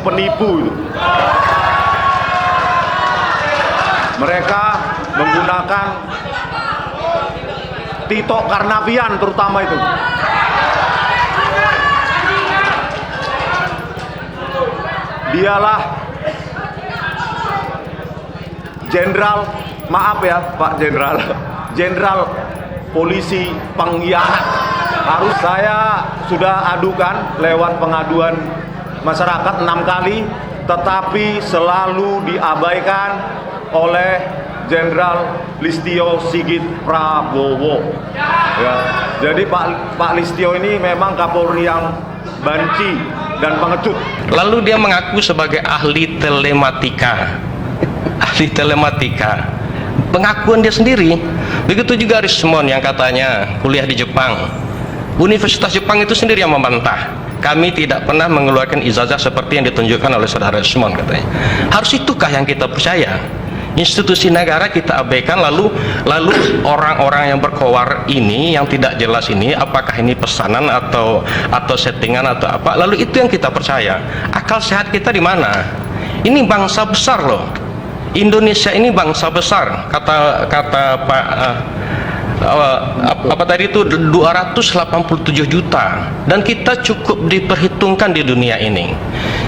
Penipu itu. Mereka menggunakan Tito Karnavian terutama itu. Dialah jenderal, maaf ya Pak Jenderal, jenderal polisi pengkhianat. Harus saya sudah adukan lewat pengaduan masyarakat 6 kali, tetapi selalu diabaikan oleh Jenderal Listio Sigit Prabowo. Ya, jadi Pak Listio ini memang Kapolri yang banci dan pengecut. Lalu dia mengaku sebagai ahli telematika. Ahli telematika. Pengakuan dia sendiri. Begitu juga Rismon yang katanya kuliah di Jepang. Universitas Jepang itu sendiri yang membantah. Kami tidak pernah mengeluarkan ijazah seperti yang ditunjukkan oleh saudara Rismon katanya. Harus itukah yang kita percaya? Institusi negara kita abaikan, lalu orang-orang yang berkowar ini yang tidak jelas ini, apakah ini pesanan atau settingan atau apa, lalu itu yang kita percaya. Akal sehat kita di mana? Ini bangsa besar loh, Indonesia ini bangsa besar, kata Pak apa tadi itu 287 juta, dan kita cukup diperhitungkan di dunia ini.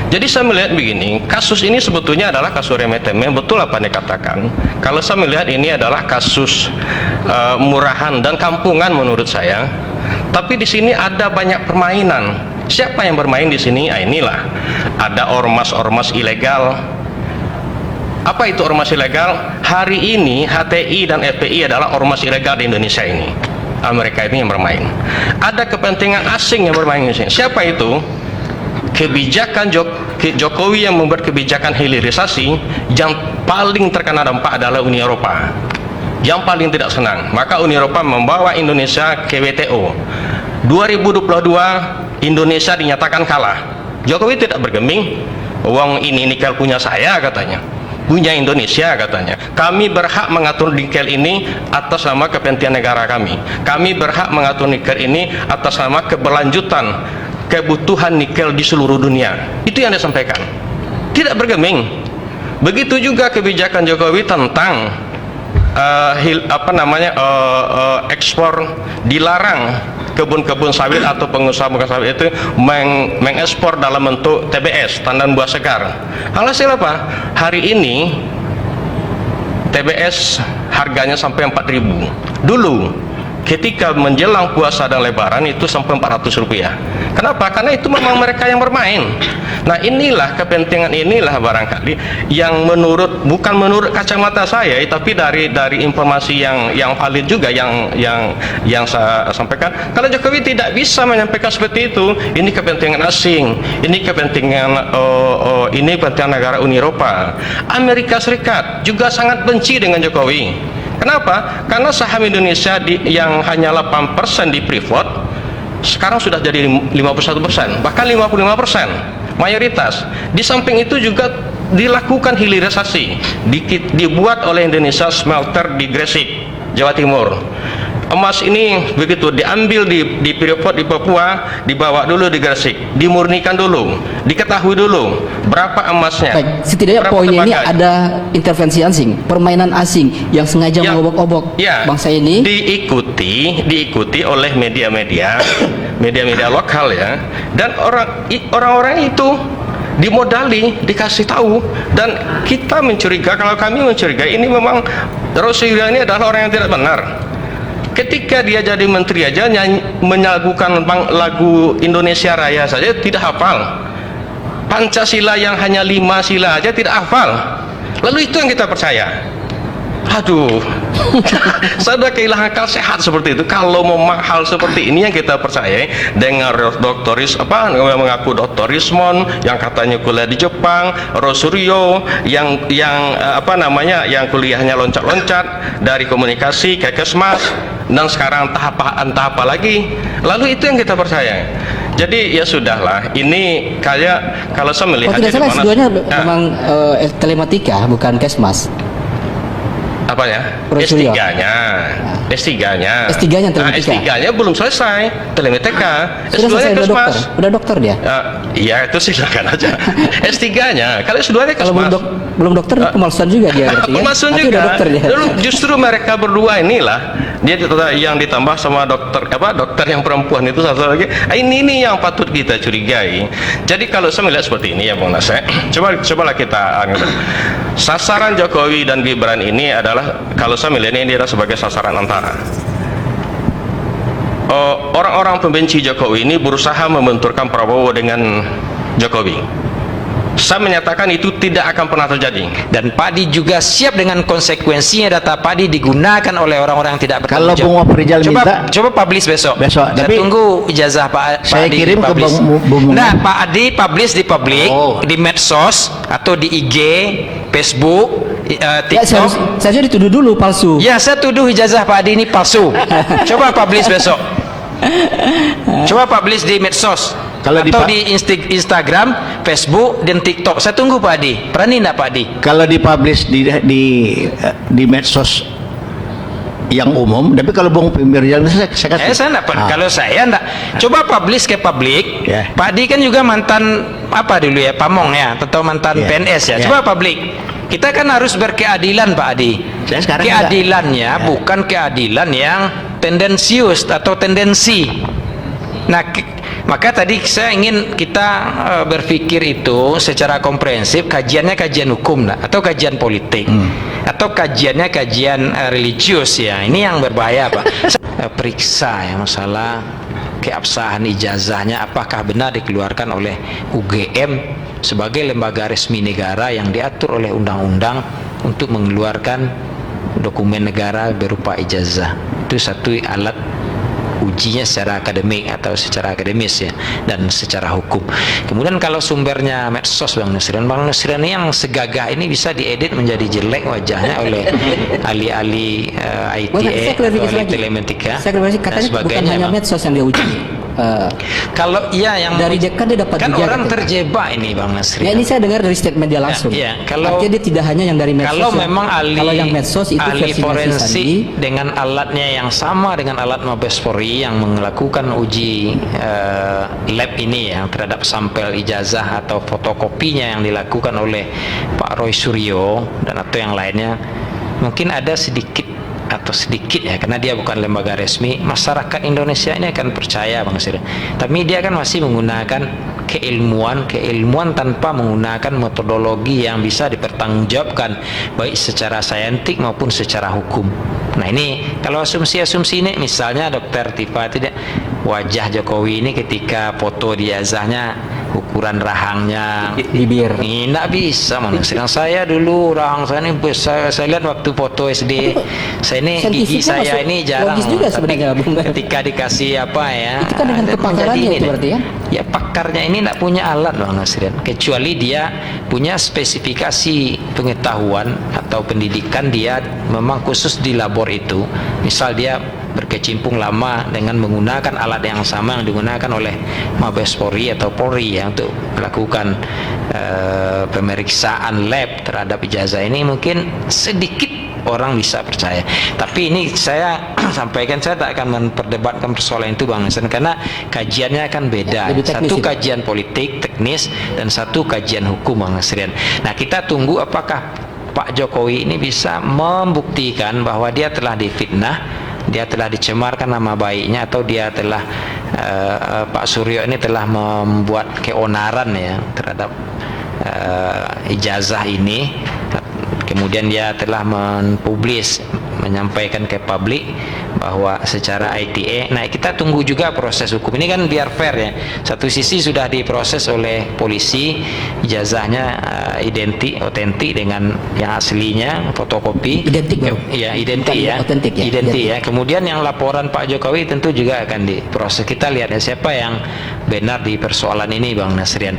Jadi saya melihat begini, kasus ini sebetulnya adalah kasus remeh-temeh, betul apa yang dikatakan. Kalau saya melihat ini adalah kasus murahan dan kampungan menurut saya. Tapi di sini ada banyak permainan. Siapa yang bermain di sini? Inilah ada ormas-ormas ilegal. Apa itu ormas ilegal? Hari ini HTI dan FPI adalah ormas ilegal di Indonesia ini. Mereka ini yang bermain. Ada kepentingan asing yang bermain di sini. Siapa itu? Kebijakan Jokowi yang membuat kebijakan hilirisasi, yang paling terkena dampak adalah Uni Eropa. Yang paling tidak senang. Maka Uni Eropa membawa Indonesia ke WTO. 2022 Indonesia dinyatakan kalah. Jokowi tidak bergeming. Uang ini nikel punya saya katanya. Punya Indonesia katanya. Kami berhak mengatur nikel ini atas nama kepentingan negara kami. Kami berhak mengatur nikel ini atas nama keberlanjutan kebutuhan nikel di seluruh dunia. Itu yang disampaikan. Tidak bergeming. Begitu juga kebijakan Jokowi tentang ekspor, dilarang kebun-kebun sawit atau pengusaha sawit itu mengekspor dalam bentuk TBS, tandan buah segar. Alhasil apa? Hari ini TBS harganya sampai 4.000. Dulu ketika menjelang puasa dan lebaran itu sampai 400 rupiah. Kenapa? Karena itu memang mereka yang bermain. Nah, inilah kepentingan, inilah barangkali yang bukan menurut kacamata saya, tapi dari informasi yang valid juga yang saya sampaikan. Kalau Jokowi tidak bisa menyampaikan seperti itu, ini kepentingan asing, ini kepentingan negara Uni Eropa. Amerika Serikat juga sangat benci dengan Jokowi. Kenapa? Karena saham Indonesia yang hanya 8% di Freeport sekarang sudah jadi 51%, bahkan 55%, mayoritas. Di samping itu juga dilakukan hilirisasi, dibuat oleh Indonesia smelter di Gresik, Jawa Timur. Emas ini begitu diambil di Freeport di Papua, dibawa dulu di Gresik, dimurnikan dulu, diketahui dulu berapa emasnya. Baik, setidaknya poinnya ini ada intervensi asing, permainan asing yang sengaja mengobok-obok bangsa ini. Diikuti oleh media-media lokal ya, dan orang-orang itu dimodali, dikasih tahu, dan kita mencuriga, kalau kami mencurigai ini memang Rasulullah ini adalah orang yang tidak benar. Ketika dia jadi menteri aja menyagukan lagu Indonesia Raya saja tidak hafal. Pancasila yang hanya 5 sila aja tidak hafal. Lalu itu yang kita percaya. Aduh, saya sudah kehilangan akal sehat seperti itu. Kalau mau hal seperti ini yang kita percaya, dengan mengaku Dr. Rismon yang katanya kuliah di Jepang, Rosurio yang kuliahnya loncat-loncat dari komunikasi ke Kesmas, dan sekarang entah apa lagi. Lalu itu yang kita percaya. Jadi ya sudahlah, ini kayak kalau saya melihat tidak salah, keduanya memang telematika bukan Kesmas. Apanya? S3-nya. S3-nya. S3-nya S3-nya. telematika. S3-nya belum selesai, telematika. Sudah selesai, S2-nya udah dokter. Kesmas. Udah dokter dia. Iya, itu silakan aja. S3-nya, kalau S2-nya Kalau Kesmas. belum dokter, pemalsuan juga dia berarti ya. Pemalsuan Tapi juga. udah dokter dia. Dulu justru mereka berdua inilah dia yang ditambah sama dokter yang perempuan itu satu lagi. Ini yang patut kita curigai. Jadi kalau saya melihat seperti ini ya Bung Nasir, cobalah kita sasaran Jokowi dan Gibran ini adalah, kalau saya melihat ini adalah sebagai sasaran antara. Orang-orang pembenci Jokowi ini berusaha membenturkan Prabowo dengan Jokowi. Saya menyatakan itu tidak akan pernah terjadi. Dan Padi juga siap dengan konsekuensinya data Padi digunakan oleh orang-orang yang tidak bertanggung jawab. Kalau Bung Aprijal minta, coba publish besok. Besok. Saya Tapi tunggu ijazah Pak saya Adi kirim ke publish. Bung. Nah, Pak Adi publish di publik, di medsos atau di IG, Facebook, TikTok. Saya dituduh dulu palsu. Ya, saya tuduh ijazah Pak Adi ini palsu. Coba publish besok. Coba publish di medsos. Kalau atau di Instagram, Facebook, dan TikTok. Saya tunggu Pak Adi. Berani enggak Pak Adi? Kalau dipublish di medsos yang umum, tapi kalau Bung Aprijal saya kasih. Saya enggak, kalau saya enggak. Coba publish ke publik. Yeah. Pak Adi kan juga mantan apa dulu ya, Pamong ya, atau mantan PNS ya. Coba publik. Kita kan harus berkeadilan Pak Adi. Saya sekarang keadilannya bukan keadilan yang tendensius atau tendensi. Nah, maka tadi saya ingin kita berpikir itu secara komprehensif, kajiannya kajian hukum lah, atau kajian politik, atau kajiannya kajian religius ya. Ini yang berbahaya Pak. Periksa ya masalah keabsahan ijazahnya, apakah benar dikeluarkan oleh UGM sebagai lembaga resmi negara yang diatur oleh undang-undang untuk mengeluarkan dokumen negara berupa ijazah. Itu satu alat ujinya secara akademik atau secara akademis ya, dan secara hukum. Kemudian kalau sumbernya medsos Bang Nusrian ini yang segagah ini bisa diedit menjadi jelek wajahnya oleh ahli-ahli ITE atau ahli telematika. Saya klarifikasi, katanya bukan hanya medsos yang dia uji. Kalau iya yang dari dia dapat kan juga, orang katanya terjebak ini Bang Nasri. Ya, ini saya dengar dari statement dia langsung. Kalau artinya dia tidak hanya yang dari medsos. Kalau memang kalau yang medsos itu ahli versi forensik dengan alatnya yang sama dengan alat Mabes Polri yang melakukan uji lab ini ya terhadap sampel ijazah atau fotokopinya yang dilakukan oleh Pak Roy Suryo dan atau yang lainnya, mungkin ada sedikit ya, karena dia bukan lembaga resmi, masyarakat Indonesia ini akan percaya Bang Sir. Tapi dia kan masih menggunakan keilmuan tanpa menggunakan metodologi yang bisa dipertanggungjawabkan baik secara saintik maupun secara hukum. Nah ini kalau asumsi-asumsi ini, misalnya Dokter Tifa tidak, wajah Jokowi ini ketika foto di ijazahnya ukuran rahangnya bibir ini tidak bisa Bang Nasir. Saya dulu rahang saya ini besar, saya lihat waktu foto SD saya ini gigi saya ini jarang juga tapi sebenarnya, ketika dikasih apa ya itu kan dengan kepakarannya itu berarti ya. Ya pakarnya ini tidak punya alat Bang Nasir, kecuali dia punya spesifikasi pengetahuan atau pendidikan, dia memang khusus di labor itu, misal dia berkecimpung lama dengan menggunakan alat yang sama yang digunakan oleh Mabes Polri atau Polri ya untuk melakukan pemeriksaan lab terhadap ijazah ini, mungkin sedikit orang bisa percaya. Tapi ini saya sampaikan, saya tak akan memperdebatkan persoalan itu Bang Nasir, karena kajiannya akan beda. Satu kajian politik teknis dan satu kajian hukum Bang Nasir. Nah kita tunggu apakah Pak Jokowi ini bisa membuktikan bahwa dia telah difitnah, dia telah dicemarkan nama baiknya, atau dia telah Pak Suryo ini telah membuat keonaran ya terhadap ijazah ini, kemudian dia telah menpublish, menyampaikan ke publik bahwa secara ITE. Nah kita tunggu juga proses hukum ini kan biar fair ya. Satu sisi sudah diproses oleh polisi, ijazahnya otentik dengan yang aslinya, fotokopi identik ya, identik ya. Kemudian yang laporan Pak Jokowi tentu juga akan diproses. Kita lihat ya siapa yang benar di persoalan ini Bang Nasrian.